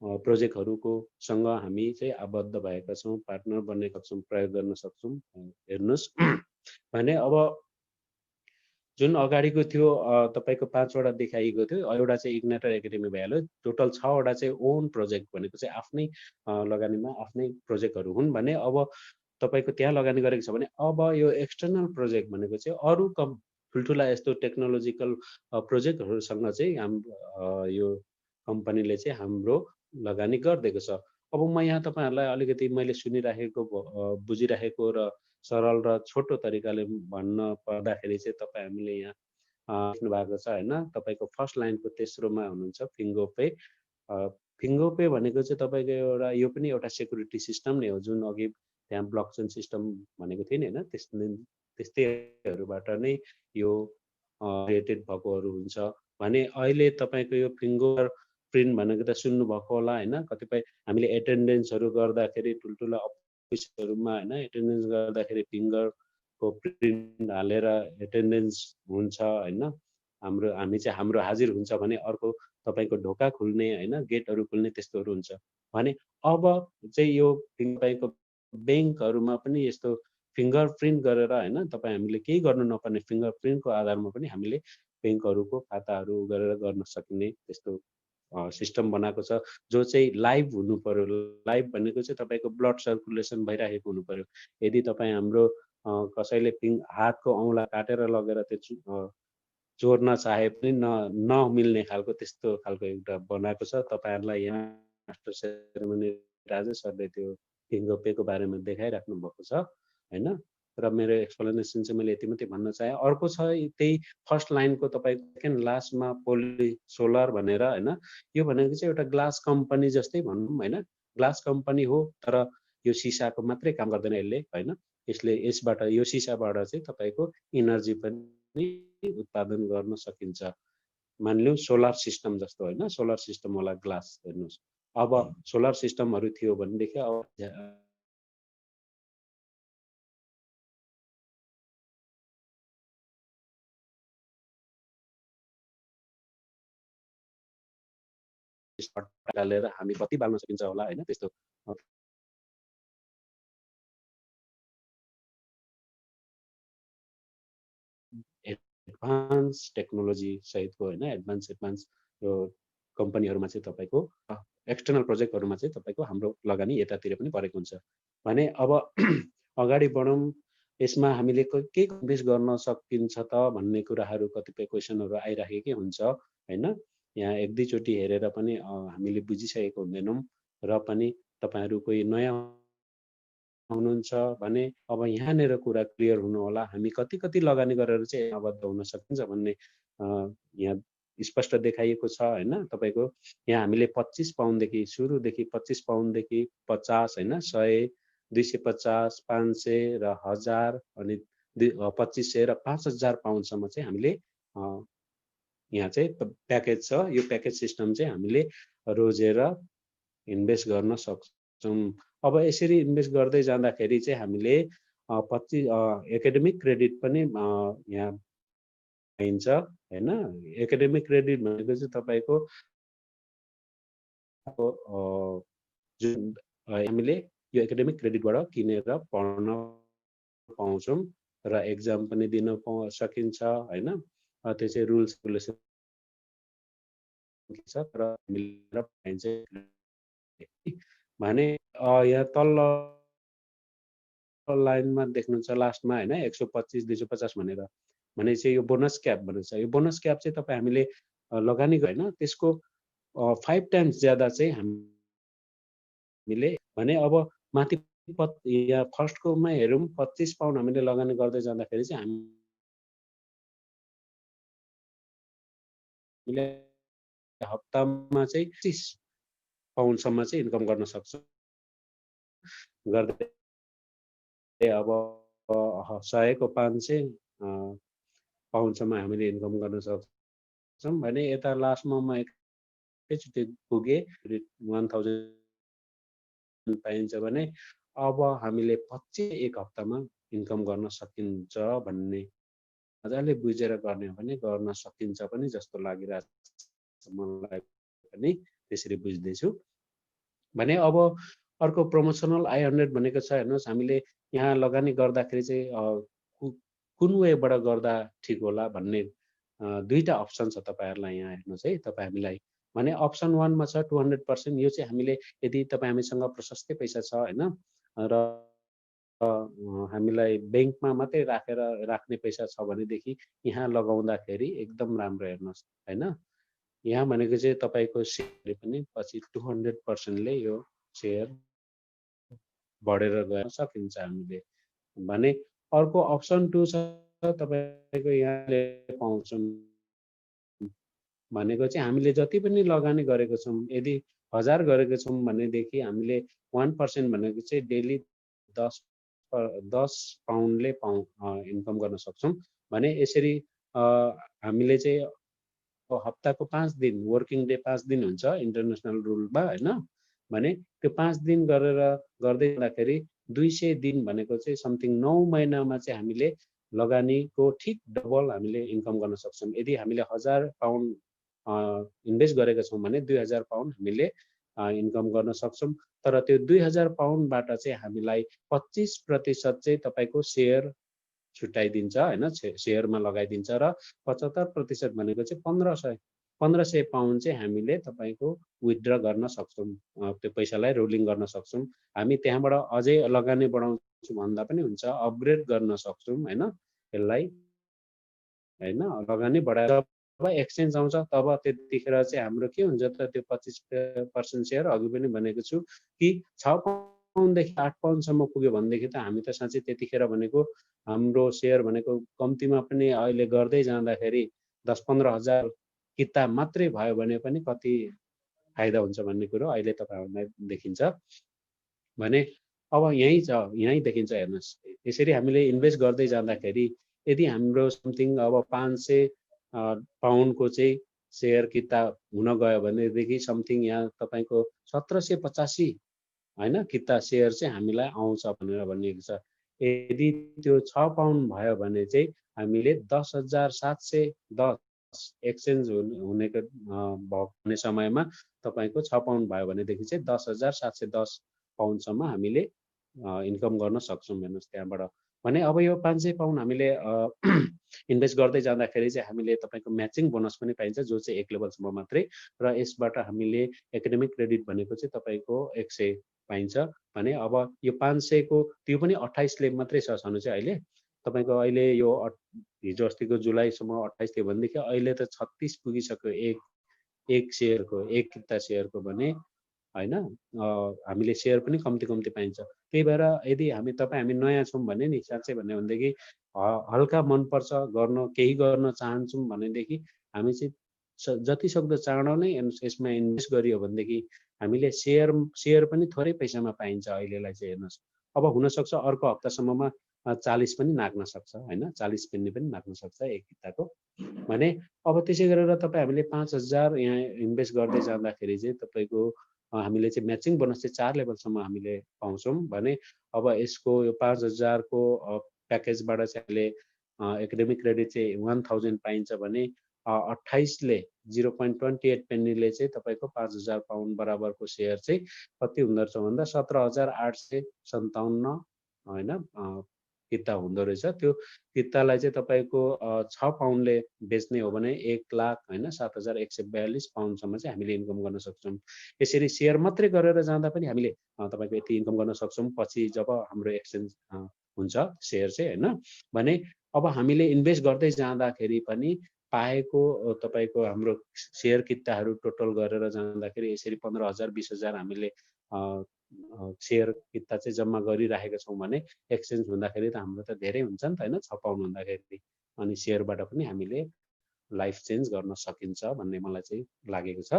प्रोजेक्टहरूको सँग हामी चाहिँ आबद्ध भएका छौँ, पार्टनर बनेका छौँ, प्रयोग गर्न सक्छौँ। हेर्नुहोस् भने अब जुन अगाडिको थियो तपाईँको 5 वटा देखाइएको थियो, एउटा चाहिँ इग्नाइटर एकाडेमी भइहाल्यो। टोटल 6 वटा चाहिँ ओन प्रोजेक्ट भनेको चाहिँ आफ्नै लगानीमा आफ्नै प्रोजेक्टहरू हुन् भने अब तपाईँको त्यहाँ लगानी गरेको छ भने अब यो एक्सटर्नल प्रोजेक्ट भनेको चाहिँ अरू ठुल्ठुला यस्तो टेक्नोलोजिकल प्रोजेक्टहरूसँग चाहिँ यो कम्पनीले चाहिँ हाम्रो लगानी गरिदिएको छ। अब म यहाँ तपाईँहरूलाई अलिकति मैले सुनिराखेको बुझिराखेको र सरल र छोटो तरिकाले भन्न पर्दाखेरि चाहिँ तपाईँ हामीले यहाँ लेख्नु भएको छ होइन, तपाईँको फर्स्ट लाइनको तेस्रोमा हुनुहुन्छ फिङ्गो पे। फिङ्गो पे भनेको चाहिँ तपाईँको एउटा यो पनि एउटा सेक्युरिटी सिस्टम नै हो, जुन अघि त्यहाँ ब्लकचेन सिस्टम भनेको थियो नि होइन, त्यस्तैहरूबाट नै यो रिलेटेड भएकोहरू हुन्छ भने अहिले तपाईँको यो फिङ्गर प्रिन्ट भनेको त सुन्नुभएको होला होइन। कतिपय हामीले एटेन्डेन्सहरू गर्दाखेरि ठुल्ठुला अफिसहरूमा होइन एटेन्डेन्स गर्दाखेरि फिङ्गरको प्रिन्ट हालेर एटेन्डेन्स हुन्छ होइन। हामी चाहिँ हाम्रो हाजिर हुन्छ भने अर्को तपाईँको ढोका खुल्ने होइन गेटहरू खुल्ने त्यस्तोहरू हुन्छ भने अब चाहिँ यो तपाईँको ब्याङ्कहरूमा पनि यस्तो फिङ्गर प्रिन्ट गरेर होइन तपाईँ हामीले केही गर्नु नपर्ने फिङ्गर प्रिन्टको आधारमा पनि हामीले ब्याङ्कहरूको खाताहरू गरेर गर्न सकिने त्यस्तो सिस्टम बनाएको छ, जो चाहिँ लाइभ हुनु पर्यो। लाइभ भनेको चाहिँ तपाईँको ब्लड सर्कुलेसन भइरहेको हुनु पर्यो। यदि तपाईँ हाम्रो कसैले हातको औँला काटेर लगेर त्यो चोर्न चाहे पनि नमिल्ने खालको त्यस्तो खालको एउटा बनाएको छ। तपाईँहरूलाई यहाँ मास्टर सेरेमनी राजेश सरले त्यो फिङ्गर पेको बारेमा देखाइराख्नु भएको छ होइन। र मेरो एक्सप्लेनेसन चाहिँ मैले यति मात्रै भन्न चाहेँ। अर्को छ त्यही फर्स्ट लाइनको तपाईँको सेकेन्ड लास्टमा पोली सोलर भनेर होइन, यो भनेको चाहिँ एउटा ग्लास कम्पनी जस्तै भनौँ होइन। ग्लास कम्पनी हो तर यो सिसाको मात्रै काम गर्दैन यसले होइन। यसबाट यो सिसाबाट चाहिँ तपाईँको इनर्जी पनि उत्पादन गर्न सकिन्छ। मानिलिउँ सोलर सिस्टम जस्तो होइन, सोलर सिस्टमवाला ग्लास हेर्नुहोस्। अब सोलर सिस्टमहरू थियो भनेदेखि अब हालेर हामी बत्ती बाल्न सकिन्छ होला होइन। त्यस्तो एडभान्स टेक्नोलोजी सहितको होइन एडभान्स यो कम्पनीहरूमा चाहिँ तपाईँको एक्सटर्नल प्रोजेक्टहरूमा चाहिँ तपाईँको हाम्रो लगानी यतातिर पनि परेको हुन्छ भने अब अगाडि बढौँ। यसमा हामीले के इन्भेस्ट गर्न सकिन्छ त भन्ने कुराहरू कतिपय क्वेसनहरू आइराखेकै हुन्छ होइन। यहाँ एक दुईचोटि हेरेर पनि हामीले बुझिसकेको हुँदैनौँ र पनि तपाईँहरू कोही नयाँ हुनुहुन्छ भने अब यहाँनिर कुरा क्लियर हुनु होला। हामी कति लगानी गरेर चाहिँ आबद्ध हुन सकिन्छ भन्ने यहाँ स्पष्ट देखाइएको छ होइन। तपाईँको यहाँ हामीले 25 पाउन्डदेखि सुरुदेखि 25 पाउन्डदेखि 50 होइन 100, 250, 500 र 1000 अनि 2500 र 5000 पाउन्डसम्म चाहिँ हामीले यहाँ चाहिँ प्याकेज छ। यो प्याकेज सिस्टम चाहिँ हामीले रोजेर इन्भेस्ट गर्न सक्छौँ। अब यसरी इन्भेस्ट गर्दै जाँदाखेरि चाहिँ हामीले 25 एकाडेमिक क्रेडिट पनि यहाँ पाइन्छ होइन। एकाडेमिक क्रेडिट भनेको चाहिँ तपाईँको जुन हामीले यो एकाडेमिक क्रेडिटबाट किनेर पढ्न पाउँछौँ र एक्जाम पनि दिन सकिन्छ होइन। त्यो चाहिँ रुल्स रेगुलेसन छ र मिलेर पाइन्छ भने यहाँ तल्लो लाइनमा देख्नुहुन्छ लास्टमा होइन 125 250 भनेर भने चाहिँ यो बोनस क्याप भनेको छ। यो बोनस क्याप चाहिँ तपाईँ हामीले लगानी होइन त्यसको 5 टाइम्स ज्यादा चाहिँ हामीले भने अब माथि यहाँ फर्स्टकोमा हेरौँ 25 पाउन्ड हामीले लगानी गर्दै जाँदाखेरि चाहिँ हामीले हप्तामा चाहिँ 30 पाउन्डसम्म चाहिँ इन्कम गर्न सक्छौँ। गर्दै अब 100 को 500 पाउन्डसम्म हामीले इन्कम गर्न सक्छौँ भने यता लास्टमा म एकैचोटि पुगेँ 1000 पाइन्छ भने अब हामीले 25 एक हप्तामा इन्कम गर्न सकिन्छ भन्ने मजाले बुझेर गर्ने हो भने गर्न सकिन्छ पनि जस्तो लागिरहेको छ मलाई पनि, त्यसरी बुझ्दैछु। भने अब अर्को प्रोमोसनल I100 भनेको छ हेर्नुहोस्, हामीले यहाँ लगानी गर्दाखेरि चाहिँ कुन वेबाट गर्दा ठिक होला भन्ने दुईटा अप्सन छ तपाईँहरूलाई यहाँ हेर्नुहोस् है। तपाईँ हामीलाई भने अप्सन 1 मा छ 200%। यो चाहिँ हामीले यदि तपाईँ हामीसँग प्रशस्तै पैसा छ होइन र हामीलाई ब्याङ्कमा मात्रै राख्ने पैसा छ भनेदेखि यहाँ लगाउँदाखेरि एकदम राम्रो हेर्नुहोस् होइन। यहाँ भनेको चाहिँ तपाईँको सेयरले पनि पछि 200%ले यो सेयर बढेर गएर सकिन्छ हामीले। भने अर्को अप्सन 2 छ तपाईँको यहाँले पाउँछौँ भनेको चाहिँ हामीले जति पनि लगानी गरेको छौँ, यदि 1000 गरेको छौँ भनेदेखि हामीले 1% भनेको चाहिँ डेली 10 पाउन्डले इन्कम गर्न सक्छौँ। भने यसरी हामीले चाहिँ हप्ताको 5 दिन वर्किङ डे 5 दिन हुन्छ इन्टरनेसनल रुलमा होइन। भने त्यो 5 दिन गरेर गर्दै जाँदाखेरि 200 दिन भनेको चाहिँ समथिङ 9 महिनामा चाहिँ हामीले लगानीको ठिक डबल हामीले इन्कम गर्न सक्छौँ। यदि हामीले 1000 पाउन्ड इन्भेस्ट गरेका छौँ भने 2000 पाउन्ड हामीले इन्कम गर्न सक्छौँ। तर त्यो 2000 पाउन्डबाट चाहिँ हामीलाई 25% चाहिँ तपाईँको सेयर छुट्याइदिन्छ होइन, सेयरमा लगाइदिन्छ र 75% भनेको चाहिँ 1500 पाउन्ड चाहिँ हामीले तपाईँको विथड्र गर्न सक्छौँ। त्यो पैसालाई रोलिङ गर्न सक्छौँ। हामी त्यहाँबाट अझै लगानी बढाउँछु भन्दा पनि हुन्छ, अपग्रेड गर्न सक्छौँ होइन यसलाई होइन। लगानी बढाएर जब एक्सचेन्ज आउँछ तब त्यतिखेर चाहिँ हाम्रो के हुन्छ त, त्यो 25% सेयर अघि पनि भनेको छु कि 6 पाउन्डदेखि 8 पाउन्डसम्म पुग्यो भनेदेखि त हामी त साँच्चै त्यतिखेर भनेको हाम्रो सेयर भनेको कम्तीमा पनि अहिले गर्दै जाँदाखेरि 10-15 हजार किताब मात्रै भयो भने पनि कति फाइदा हुन्छ भन्ने कुरो अहिले तपाईँहरूलाई देखिन्छ। भने अब यहीँ देखिन्छ हेर्नुहोस्। यसरी हामीले इन्भेस्ट गर्दै जाँदाखेरि यदि हाम्रो समथिङ अब 500 पाउन्डको चाहिँ सेयर किता हुन गयो भनेदेखि समथिङ यहाँ तपाईँको 1785 होइन किता सेयर चाहिँ हामीलाई आउँछ भनेर भनिएको छ। यदि त्यो 6 पाउन्ड भयो भने चाहिँ हामीले 10,710 एक्सचेन्ज हुने समयमा तपाईँको 6 पाउन्ड भयो भनेदेखि चाहिँ 10,710 पाउन्डसम्म हामीले इन्कम गर्न सक्छौँ हेर्नुहोस् त्यहाँबाट। भने अब यो 500 पाउन्ड हामीले इन्भेस्ट गर्दै जाँदाखेरि चाहिँ हामीले तपाईँको म्याचिङ बोनस पनि पाइन्छ जो चाहिँ 1 लेभलसम्म मात्रै, र यसबाट हामीले एकाडेमिक क्रेडिट भनेको चाहिँ तपाईँको 100 पाइन्छ। भने अब यो 500 को त्यो पनि 28 लेभ मात्रै छ छनु चाहिँ अहिले तपाईँको। अहिले यो हिजो अस्तिको जुलाईसम्म 28 थियो भनेदेखि अहिले त 36 पुगिसक्यो एक सेयरको, एक किता सेयरको भने होइन। हामीले सेयर पनि कम्ती पाइन्छ। त्यही भएर यदि हामी नयाँ छौँ भने नि साँच्चै भन्यो भनेदेखि हल्का मनपर्छ गर्न, केही गर्न चाहन्छौँ भनेदेखि हामी चाहिँ जति सक्दो चाँडो नै यसमा इन्भेस्ट गरियो भनेदेखि हामीले सेयर पनि थोरै पैसामा पाइन्छ अहिलेलाई चाहिँ हेर्नुहोस्। अब हुनसक्छ अर्को हप्तासम्ममा 40 पनि नाग्न सक्छ होइन, 40 पेन्नी पनि नाग्न सक्छ एक किताको। भने अब त्यसै गरेर तपाईँ हामीले 5000 यहाँ इन्भेस्ट गर्दै जाँदाखेरि चाहिँ तपाईँको हामीले चाहिँ म्याचिङ बोनस चाहिँ 4 लेभलसम्म हामीले पाउँछौँ। भने अब यसको यो 5000 को प्याकेजबाट चाहिँ हामीले एकाडेमिक क्रेडिट चाहिँ 1000 पाइन्छ भने 28 ले 0.28 पेन्नीले चाहिँ तपाईँको 5000 पाउन्ड बराबरको सेयर चाहिँ कति हुँदो रहेछ भन्दा 17,857 होइन किता हुँदो रहेछ। त्यो कितालाई चाहिँ तपाईँको 6 पाउन्डले बेच्ने हो भने 1 लाख होइन 7,142 पाउन्डसम्म चाहिँ हामीले इन्कम गर्न सक्छौँ। यसरी सेयर मात्रै गरेर जाँदा पनि हामीले तपाईँको यति इन्कम गर्न सक्छौँ पछि जब हाम्रो एक्सचेन्ज हुन्छ सेयर चाहिँ होइन। भने अब हामीले इन्भेस्ट गर्दै जाँदाखेरि पनि पाएको तपाईँको हाम्रो सेयर किताहरू टोटल गरेर जाँदाखेरि यसरी 15,000 20,000 हामीले सेयर किता चाहिँ जम्मा गरिराखेका छौँ भने एक्सचेन्ज हुँदाखेरि त हाम्रो त धेरै हुन्छ नि त होइन 6 पाउन्ड हुँदाखेरि। अनि सेयरबाट पनि हामीले लाइफ चेन्ज गर्न सकिन्छ भन्ने मलाई चाहिँ लागेको छ।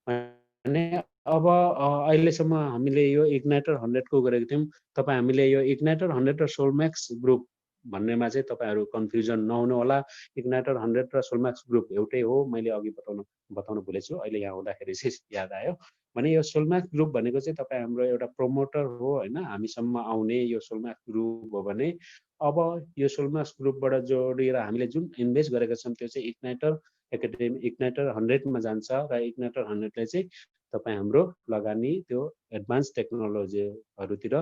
भने अब अहिलेसम्म हामीले यो इग्नाइटर 100 को गरेको थियौँ। तपाईँ हामीले यो इग्नाइटर 100 र सोलम्याक्स ग्रुप भन्नेमा चाहिँ तपाईँहरू कन्फ्युजन नहुनु होला। इग्नाइटर 100 र सोलम्याक्स ग्रुप एउटै हो, मैले अघि बताउन भुलेछु, अहिले यहाँ आउँदाखेरि चाहिँ याद आयो। भने यो सोलम्याक्स ग्रुप भनेको चाहिँ तपाईँ हाम्रो एउटा प्रोमोटर हो होइन, हामीसम्म आउने यो सोलम्याक्स ग्रुप हो भने अब यो सोलम्याक्स ग्रुपबाट जोडिएर हामीले जुन इन्भेस्ट गरेका छौँ त्यो चाहिँ इग्नाइटर एकाडेमी इग्नाइटर 100 जान्छ र इग्नाइटर 100ले चाहिँ तपाईँ हाम्रो लगानी त्यो एडभान्स टेक्नोलोजीहरूतिर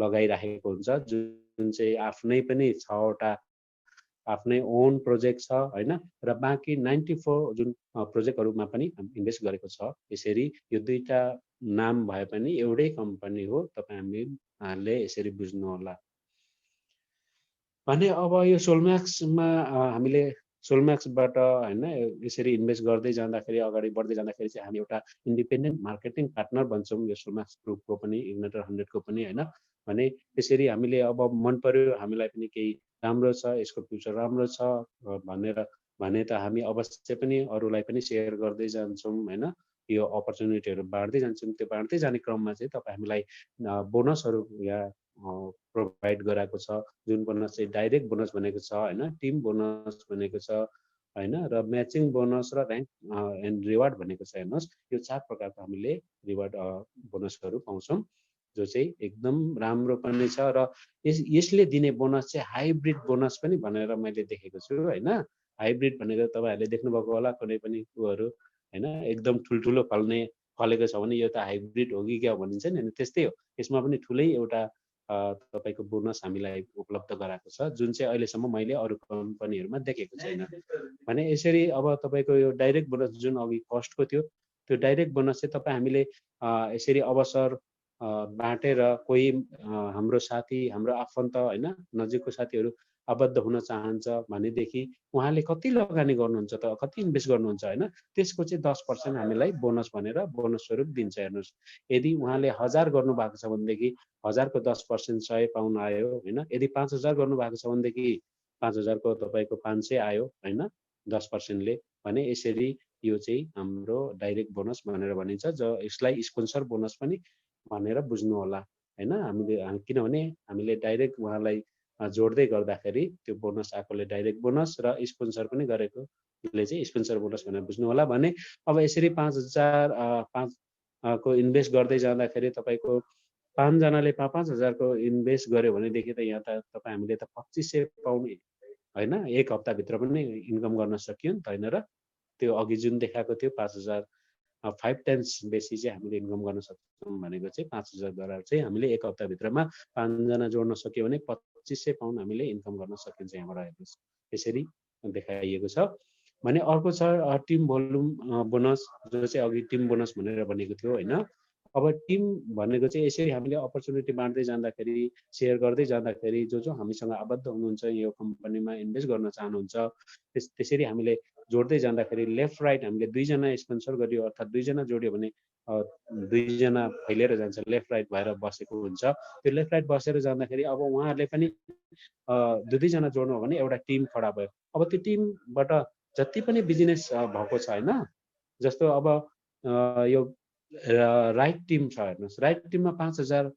लगाइराखेको हुन्छ, जुन चाहिँ आफ्नै पनि 6वटा आफ्नै ओन प्रोजेक्ट छ हैन, र बाँकी 94 जुन प्रोजेक्टहरूमा पनि इन्भेस्ट गरेको छ। यसरी यो दुईटा नाम भए पनि एउटै कम्पनी हो, तपाईँहरूले यसरी बुझ्नु होला। भने अब यो सोलम्याक्समा हामीले सोलम्याक्सबाट हैन यसरी इन्भेस्ट गर्दै जाँदाखेरि अगाडि बढ्दै जाँदाखेरि चाहिँ हामी एउटा इन्डिपेन्डेन्ट मार्केटिङ पार्टनर बन्छौँ यो सोलम्याक्स ग्रुपको पनि इग्नाइटर 100को पनि हैन। भने त्यसरी हामीले अब मन पर्यो हामीलाई पनि केही राम्रो छ, यसको फ्युचर राम्रो छ भनेर भने त हामी अवश्य पनि अरूलाई पनि सेयर गर्दै जान्छौँ हैन। यो अपर्च्युनिटीहरू बाँड्दै जान्छौँ। त्यो बाँड्दै जाने क्रममा चाहिँ तपाईँ हामीलाई बोनसहरू यहाँ प्रोभाइड गराएको छ, जुन बोनस चाहिँ डाइरेक्ट बोनस भनेको छ हैन, टिम बोनस भनेको छ हैन, र म्याचिङ बोनस र र्याङ्क एन्ड रिवार्ड भनेको छ। हेर्नुहोस् यो 4 प्रकारको हामीले रिवार्ड बोनसहरू पाउँछौँ, जो चाहिँ एकदम राम्रो पनि छ। र यसले दिने बोनस चाहिँ हाइब्रिड बोनस पनि भनेर मैले देखेको छु हैन। हाइब्रिड भनेको तपाईँहरूले देख्नुभएको होला कुनै पनि कुहरू हैन, एकदम ठुल्ठुलो फलेको छ भने यो त हाइब्रिड हो कि क्या भनिन्छ नि, अनि त्यस्तै हो। यसमा पनि ठुलै एउटा तपाईँको बोनस हामीलाई उपलब्ध गराएको छ, जुन चाहिँ अहिलेसम्म मैले अरू कम्पनीहरूमा देखेको छैन। भने यसरी अब तपाईँको यो डाइरेक्ट बोनस जुन अघि कस्टको थियो, त्यो डाइरेक्ट बोनस चाहिँ तपाईँ हामीले यसरी अवसर बाँटेर कोही हाम्रो साथी हाम्रो आफन्त हैन नजिकको साथीहरू आबद्ध हुन चाहन्छ भनेदेखि उहाँले कति लगानी गर्नुहुन्छ त, कति इन्भेस्ट गर्नुहुन्छ हैन, त्यसको चाहिँ 10% हामीलाई बोनस भनेर बोनस स्वरूप दिन्छ। हेर्नुहोस् यदि उहाँले 1000 गर्नुभएको छ भनेदेखि 1000 को 10% 100 पाउन्ड आयो हैन। यदि 5000 गर्नुभएको छ भनेदेखि 5000 को तपाईँको 500 आयो हैन 10% ले। भने यसरी यो चाहिँ हाम्रो डाइरेक्ट बोनस भनेर भनिन्छ, जो यसलाई स्पोन्सर बोनस पनि भनेर बुझ्नु होला हैन। हामीले किनभने हामीले डाइरेक्ट उहाँलाई जोड्दै गर्दाखेरि त्यो बोनस आएकोले डाइरेक्ट बोनस र स्पोन्सर पनि गरेकोले चाहिँ स्पोन्सर बोनस भनेर बुझ्नु होला। भने अब यसरी 5000 को इन्भेस्ट गर्दै जाँदाखेरि तपाईँको 5 जनाले 5-5000 को इन्भेस्ट गर्यो भनेदेखि त यहाँ त तपाईँ हामीले त 2500 पाउन्ड हैन एक हप्ताभित्र पनि इन्कम गर्न सकियो नि त हैन। र त्यो अघि जुन देखाएको थियो 5000 5 टाइम्स बेसी चाहिँ हामीले इन्कम गर्न सक्छौँ भनेको चाहिँ 5000 डलर चाहिँ हामीले एक हप्ताभित्रमा 5 जना जोड्न सक्यो भने 2500 पाउन्ड हामीले इन्कम गर्न सकिन्छ यहाँबाट। हेर्नुहोस् यसरी देखाइएको छ। भने अर्को छ टिम भोल्युम बोनस, जो चाहिँ अघि टिम बोनस भनेर भनेको थियो हैन। अब टिम भनेको चाहिँ यसरी हामीले अपर्च्युनिटी बाँड्दै जाँदाखेरि सेयर गर्दै जाँदाखेरि जो हामीसँग आबद्ध हुनुहुन्छ यो कम्पनीमा इन्भेस्ट गर्न चाहनुहुन्छ त्यसरी हामीले जोड्दै जाँदाखेरि लेफ्ट राइट हामीले 2 जना स्पोन्सर गरियो अर्थात् 2 जना जोड्यो भने 2 जना फैलिएर जान्छ, लेफ्ट राइट भएर बसेको हुन्छ। त्यो लेफ्ट राइट बसेर जाँदाखेरि अब उहाँहरूले पनि 2 जना जोड्नु हो भने एउटा टिम खडा भयो। अब त्यो टिमबाट जति पनि बिजनेस भएको छ हैन, जस्तो अब यो राइट टिम छ हेर्नुहोस्, राइट टिममा 5000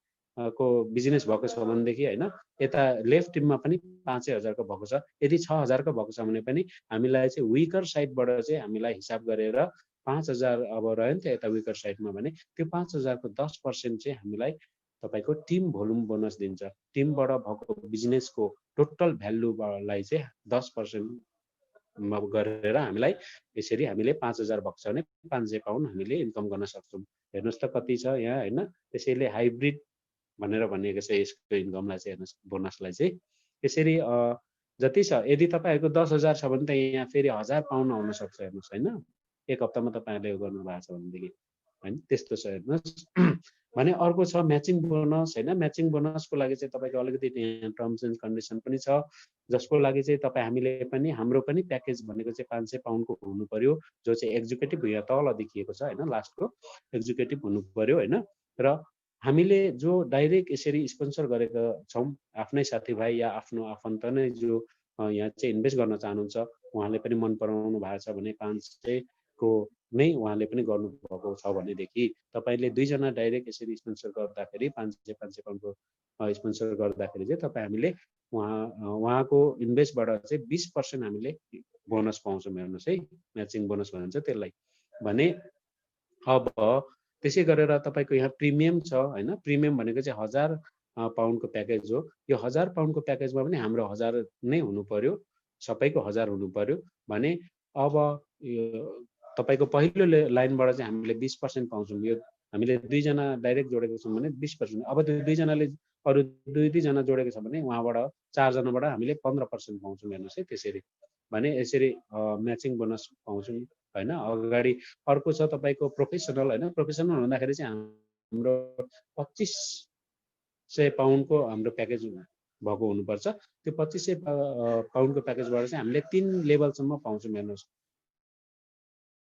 को बिजनेस भएको छ भनेदेखि हैन, यता लेफ्ट टिममा पनि 5000 को भएको छ। यदि 6000 को भएको छ भने पनि हामीलाई चाहिँ विकर साइडबाट चाहिँ हामीलाई हिसाब गरेर 5000 अब रह्यो नि त यता विकर साइडमा, भने त्यो 5000 को 10% चाहिँ हामीलाई तपाईको टिम भोल्युम बोनस दिन्छ। टिमबाट भएको बिजनेसको टोटल भ्यालुलाई चाहिँ 10% गरेर हामीलाई यसरी हामीले 5000 भएको छ भने 500 पाउन्ड हामीले इन्कम गर्न सक्छौँ। हेर्नुहोस् त कति छ यहाँ हैन। त्यसैले हाइब्रिड भनेर भनिएको छ यसको इन्कमलाई चाहिँ। हेर्नुहोस् बोनसलाई चाहिँ यसरी जति छ, यदि तपाईँहरूको 10,000 छ भने त यहाँ फेरि 1000 पाउन्ड आउन सक्छ। हेर्नुहोस् हैन, एक हप्तामा तपाईँहरूले गर्नु भएको छ भनेदेखि हैन, त्यस्तो छ। हेर्नुहोस् भने अर्को छ म्याचिङ बोनस हैन। म्याचिङ बोनसको लागि चाहिँ तपाईँको अलिकति टर्म्स एन्ड कन्डिसन पनि छ, जसको लागि चाहिँ तपाईँ हामीले पनि हाम्रो पनि प्याकेज भनेको चाहिँ 500 पाउन्डको हुनु पर्यो, जो चाहिँ एक्जिक्युटिभ यहाँ तल देखिएको छ हैन, लास्टको एक्जिक्युटिभ हुनु पर्यो हैन। र हामीले जो डाइरेक्ट यसरी स्पोन्सर गरेका छौँ आफ्नै साथीभाइ या आफ्नो आफन्त नै जो यहाँ चाहिँ इन्भेस्ट गर्न चाहनुहुन्छ, उहाँले पनि मन पराउनु भएको छ भने 500 को नै उहाँले पनि गर्नुभएको छ भनेदेखि तपाईँले 2 जना डाइरेक्ट यसरी स्पोन्सर गर्दाखेरि 500 पाउन्डको स्पोन्सर गर्दाखेरि चाहिँ तपाईँ हामीले उहाँको इन्भेस्टबाट चाहिँ 20% हामीले बोनस पाउँछौँ। हेर्नुहोस् है, म्याचिङ बोनस भनिन्छ त्यसलाई। भने अब त्यसै गरेर तपाईँको यहाँ प्रिमियम छ हैन। प्रिमियम भनेको चाहिँ 1000 पाउन्डको प्याकेज हो। यो 1000 पाउन्डको प्याकेजमा पनि हाम्रो 1000 नै हुनु पर्यो, सबैको 1000 हुनु पर्यो। भने अब यो तपाईको पहिलो लाइनबाट चाहिँ हामीले 20% पाउँछौँ। यो हामीले 2 जना डाइरेक्ट जोडेको छौँ भने 20%। अब त्यो 2 जनाले अरु 2 जना जोडेको छ भने उहाँबाट 4 जनाबाट हामीले 15% पाउँछौँ। हेर्नुस् है, त्यसरी भने यसरी म्याचिङ बोनस पाउँछौँ हैन। अगाडि अर्को छ तपाईको प्रोफेसनल हैन। प्रोफेसनल हुँदाखेरि चाहिँ हाम्रो 2500 पाउन्डको हाम्रो प्याकेज भएको हुनुपर्छ। त्यो 2500 पाउन्डको प्याकेजबाट चाहिँ हामीले 3 लेभलसम्म पाउँछौँ। हेर्नुस्,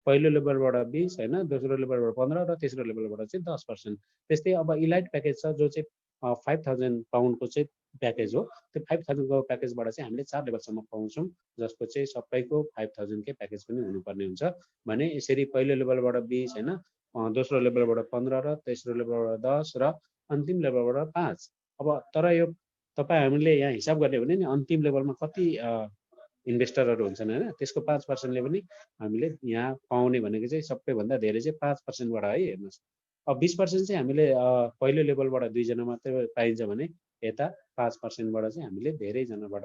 पहिलो लेभलबाट 20 हैन, दोस्रो लेभलबाट 15 र तेस्रो लेभलबाट चाहिँ 10%। त्यस्तै अब इलाइट प्याकेज छ जो चाहिँ 5000 पाउन्डको चाहिँ प्याकेज हो। त्यो 5000 को प्याकेजबाट चाहिँ हामीले 4 लेभलसम्म पाउँछौँ, जसको चाहिँ सबैको 5000 कै प्याकेज पनि हुनुपर्ने हुन्छ। भने यसरी पहिलो लेभलबाट 20 हैन, दोस्रो लेभलबाट 15 र तेस्रो लेभलबाट 10 र अन्तिम लेभलबाट 5। अब तर यो तपाईँ हामीले यहाँ हिसाब गर्ने भने नि अन्तिम लेभलमा कति इन्भेस्टरहरू हुन्छन् हैन, त्यसको 5%ले पनि हामीले यहाँ पाउने भनेको चाहिँ सबैभन्दा धेरै चाहिँ 5% बाट है। हेर्नुस्, अब 20% चाहिँ हामीले पहिलो लेभलबाट 2 जना मात्रै पाइन्छ भने यता 5% बाट चाहिँ हामीले धेरै जनाबाट,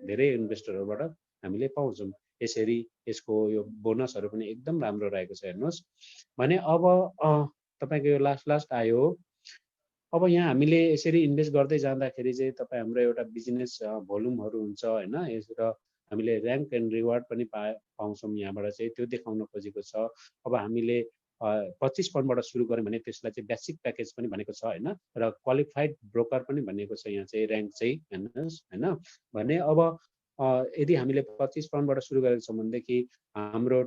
धेरै इन्भेस्टरहरूबाट हामीले पाउँछौँ। यसरी यसको यो बोनसहरू पनि एकदम राम्रो रहेको छ। हेर्नुस्, भने अब तपाईको यो लास्ट आयो। अब यहाँ हामीले यसरी इन्भेस्ट गर्दै जाँदाखेरि चाहिँ तपाईँ हाम्रो एउटा बिजनेस भोल्युमहरू हुन्छ हैन। र हामीले र्याङ्क एन्ड रिवार्ड पनि पाउँछौँ यहाँबाट चाहिँ, त्यो देखाउन खोजेको छ। अब हामीले 25 पाउन्डबाट सुरु गऱ्यौँ भने त्यसलाई चाहिँ बेसिक प्याकेज पनि भनेको छ हैन, र क्वालिफाइड ब्रोकर पनि भनेको छ यहाँ चाहिँ र्याङ्क चाहिँ। हेर्नुहोस् हैन, भने अब यदि हामीले 25 पाउन्डबाट सुरु गरेको छौँ भनेदेखि हाम्रो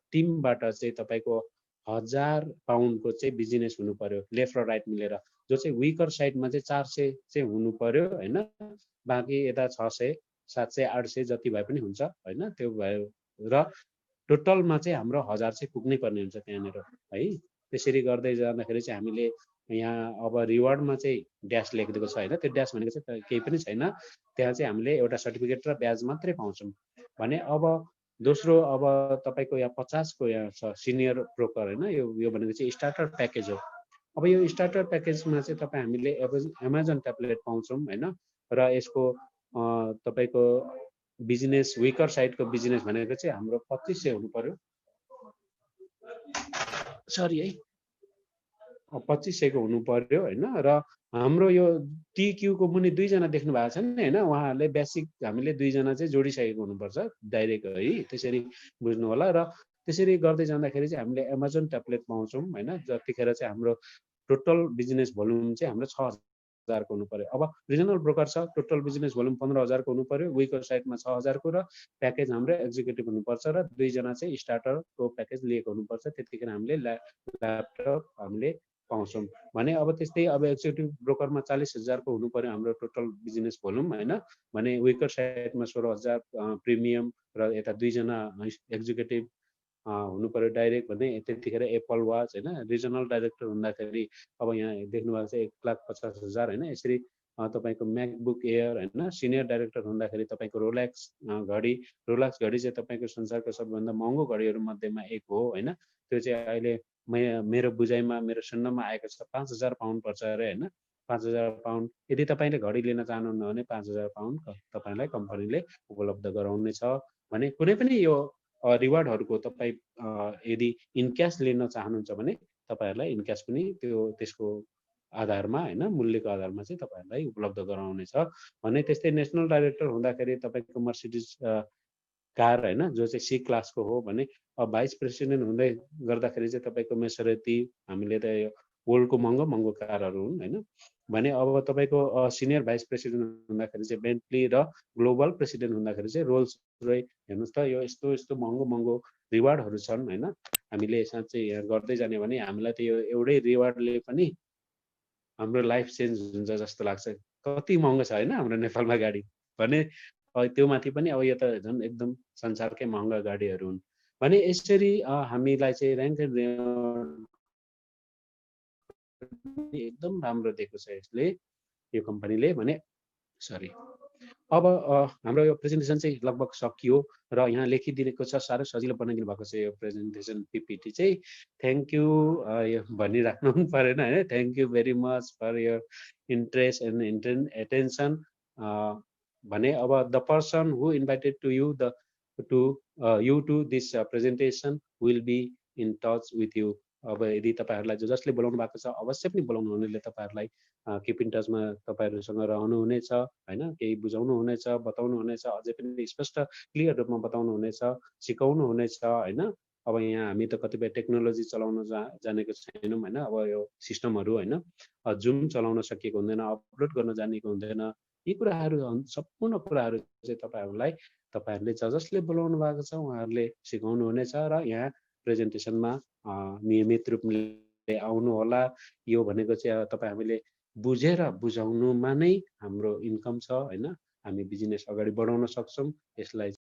टिमबाट चाहिँ तपाईको 1000 पाउन्डको चाहिँ बिजनेस हुनु पर्यो, लेफ्ट र राइट मिलेर, जो चाहिँ विकर साइडमा चाहिँ 400 चाहिँ हुनु पर्यो हैन। बाँकी यता 600 700 800 जति भए पनि हुन्छ हैन। त्यो भयो र टोटलमा चाहिँ हाम्रो 1000 चाहिँ पुग्नै पर्ने हुन्छ त्यहाँनिर है। त्यसरी गर्दै जाँदाखेरि चाहिँ हामीले यहाँ अब रिवार्डमा चाहिँ ड्यास लेखिदिएको छ हैन। त्यो ड्यास भनेको चाहिँ केही पनि छैन, त्यहाँ चाहिँ हामीले एउटा सर्टिफिकेट र ब्याज मात्रै पाउँछौँ। भने अब दोस्रो अब तपाईको यहाँ 50 को यहाँ छ सिनियर ब्रोकर हैन। यो भनेको चाहिँ स्टार्टर प्याकेज हो। अब यो स्टार्टर प्याकेजमा चाहिँ तपाईँ हामीले एमाजोन ट्याब्लेट पाउँछौँ हैन। र यसको तपाईको बिजनेस विकर साइडको बिजनेस भनेको चाहिँ हाम्रो 2500 हुनु पर्यो, सरी है, 2500 को हुनु पर्यो हैन। र हाम्रो यो टिक्यू को मुनि 2 जना देख्नु भएको छ नि हैन, उहाँहरूले बेसिक हामीले 2 जना चाहिँ जोडिसकेको हुनुपर्छ डाइरेक्ट है। त्यसरी बुझ्नु होला। र त्यसरी गर्दै जाँदाखेरि चाहिँ हामीले एमाजोन ट्याब्लेट पाउँछौँ हैन। जतिखेर चाहिँ हाम्रो टोटल बिजनेस भोल्युम चाहिँ हाम्रो 6000 को हुनु पर्यो। अब रिजनल ब्रोकर छ, टोटल बिजनेस भोल्युम 15000 को हुनु पर्यो, विकर साइडमा 6000 को, र प्याकेज हाम्रो एक्जिक्युटिभ हुनुपर्छ, र 2 जना चाहिँ स्टार्टरको प्याकेज लिएको हुनुपर्छ। त्यतिखेर हामीले ल्यापटप हामीले पाउँछौँ। भने अब त्यस्तै अब एक्जिक्युटिभ ब्रोकरमा 40000 को हुनु पर्यो हाम्रो टोटल बिजनेस भोल्युम हैन। भने विकर साइडमा 16000 प्रिमियम, र यता 2 जना एक्जिक्युटिभ हुनु पर्यो डाइरेक्ट। भने त्यतिखेर एप्पल वाच हैन, रिजनल डाइरेक्टर हुँदाखेरि अब यहाँ देख्नु भएको छ 1,50,000 हैन। यसरी तपाईको म्याकबुक एयर हैन, सिनियर डाइरेक्टर हुँदाखेरि तपाईको रोलेक्स घडी, रोलेक्स घडी चाहिँ तपाईको संसारको सबभन्दा महँगो घडीहरू मध्येमा एक हो हैन। त्यो चाहिँ अहिले मेरो बुझाइमा, मेरो सुन्नमा आएको छ 5000 पाउन्ड पर्छ अरे हैन। 5000 पाउन्ड यदि तपाईले घडी लिन चाहनुहुन्न भने 5000 पाउन्ड तपाईलाई कम्पनीले उपलब्ध गराउने छ। भने कुनै पनि यो रिवार्डहरूको तपाईँ यदि इन क्यास लिन चाहनुहुन्छ भने तपाईहरुलाई इन क्यास पनि त्यसको आधारमा हैन, मूल्यको आधारमा चाहिँ तपाईहरुलाई उपलब्ध गराउने छ। भने त्यस्तै नेसनल डाइरेक्टर हुँदाखेरि तपाईको मर्सिडिज कार हैन, जो चाहिँ सी क्लासको हो। भने भाइस प्रेसिडेन्ट हुँदै गर्दाखेरि चाहिँ तपाईको मेसरेती, हामीले त यो वर्ल्डको महँगो महँगो कारहरू हुन् हैन। भने अब तपाईको सिनियर भाइस प्रेसिडेन्ट हुँदाखेरि चाहिँ बेन्टली, र ग्लोबल प्रेसिडेन्ट हुँदाखेरि चाहिँ रोल्स रोय। हेर्नुस् त, यो यस्तो यस्तो महँगो महँगो रिवार्डहरू छन् हैन। हामीले साँच्चै यहाँ गर्दै जाने भने हामीलाई त यो एउटै रिवार्डले पनि हाम्रो लाइफ चेन्ज हुन्छ जस्तो लाग्छ। कति महँगो छ हैन हाम्रो नेपालमा गाडी। भने त्यो माथि पनि अब यो त झन् एकदम संसारकै महँगा गाडीहरू हुन्। भने यसरी हामीलाई चाहिँ र्याङ्क एन्ड रिवार्ड एकदम राम्रो दिएको छ यसले, यो कम्पनीले। भने सरी, अब हाम्रो यो प्रेजेन्टेसन चाहिँ लगभग सकियो, र यहाँ लेखिदिएको छ, साह्रै सजिलो बनाइदिनु भएको छ यो प्रेजेन्टेसन पिपिटी चाहिँ। थ्याङ्क यू यो भनिराख्नु पनि परेन हैन। Thank you very much for your interest and attention. भने अब the person who invited to you the you to this presentation. Will be in touch with you. अब यदि तपाईँहरूलाई जसले बोलाउनु भएको छ अवश्य पनि बोलाउनु हुनेले तपाईँहरूलाई किप इन टचमा तपाईँहरूसँग रहनुहुनेछ होइन, केही बुझाउनु हुनेछ, बताउनु हुनेछ, अझै पनि स्पष्ट क्लियर रूपमा बताउनु हुनेछ, सिकाउनु हुनेछ होइन। अब यहाँ हामी त कतिपय टेक्नोलोजी चलाउन जानेको छैनौँ होइन। अब यो सिस्टमहरू होइन, जुम चलाउन सकिएको हुँदैन, अपलोड गर्न जानेको हुँदैन। यी कुराहरू सम्पूर्ण कुराहरू चाहिँ तपाईँहरूले जसले बोलाउनु भएको छ उहाँहरूले सिकाउनु हुनेछ र यहाँ प्रेजेन्टेसनमा नियमित रूपले आउनु होला। यो भनेको चाहिँ तपाईँ हामीले बुझेर बुझाउनुमा नै हाम्रो इन्कम छ होइन। हामी बिजनेस अगाडि बढाउन सक्छौँ। यसलाई